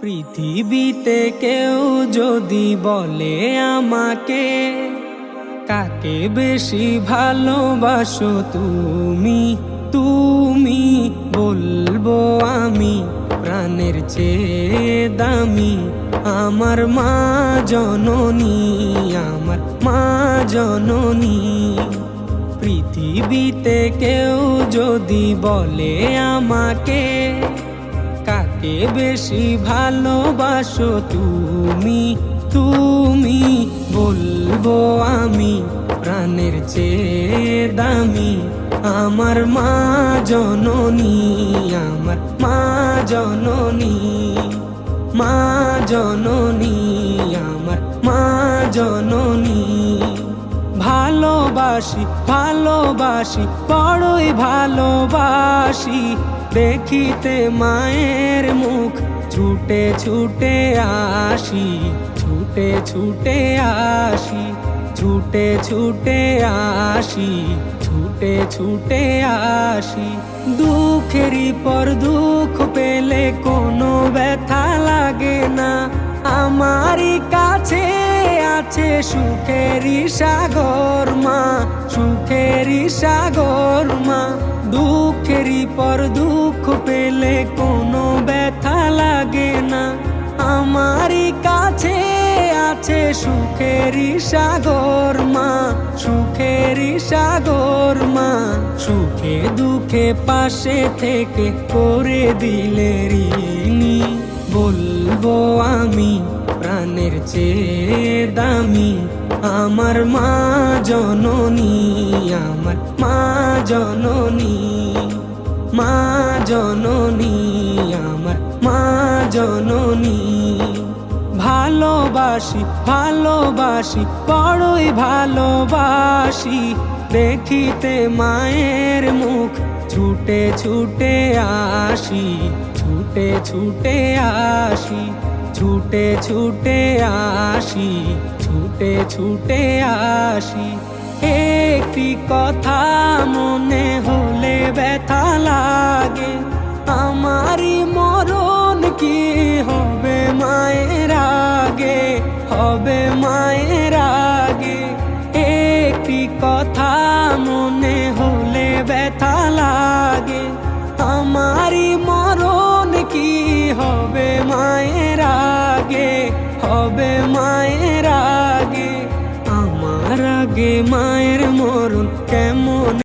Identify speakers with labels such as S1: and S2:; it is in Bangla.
S1: পৃথিবীতে কেউ যদি বলে আমাকে, কাকে বেশি ভালোবাসো তুমি, তুমি বলবো আমি প্রাণের চেয়ে দামি আমার মা জননী, আমার মা জননী। পৃথিবীতে কেউ যদি বলে আমাকে, কাকে বেশি ভালোবাসো তুমি, তুমি বলবো আমি প্রাণের চেয়ে দামি আমার মা জননী, আমার মা জননী, মা জননী, আমার মা জননী। ভালোবাসি ভালোবাসি বড়ই ভালোবাসি, দেখিতে মায়ের মুখ ছুটে ছুটে আসি, ছুটে ছুটে আসি, ছুটে ছুটে আসি, ছুটে ছুটে আসি। দুঃখেরই পর দুঃখ পেলে কোনো ব্যথা লাগে না, আমারই কাছে আছে সুখেরই সাগর মা, সুখেরই সাগর মা। দুঃখেরই পর দুঃখ পেলে কোনো ব্যথা লাগে না, আমারই কাছে আছে সুখেরই সাগর মা, সুখেরই সাগর মা। সুখে দুঃখে পাশে থেকে করে দিলে ঋণী, বলবো আমি প্রাণের চেয়ে দামি আমার মা জননী, আমার মা জননী, মা জননী, আমার মা জননী। ভালোবাসি ভালোবাসি বড়ই ভালোবাসি, দেখিতে মায়ের মুখ ছুটে ছুটে আসি, ছুটে ছুটে আসি, ছুটে ছুটে আসি, ছুটে ছুটে আসি। একটি কথা মনে হলে ব্যথা লাগে, আমারই মরণ কি হবে মায়ের আগে, হবে মায়ের আগে। একটি কথা মনে হলে ব্যথা লাগে, আমারই মরণ কি হবে মায়ের আগে, হবে মায়ের আগে। আমার আগে মায়ের মরণ কেমন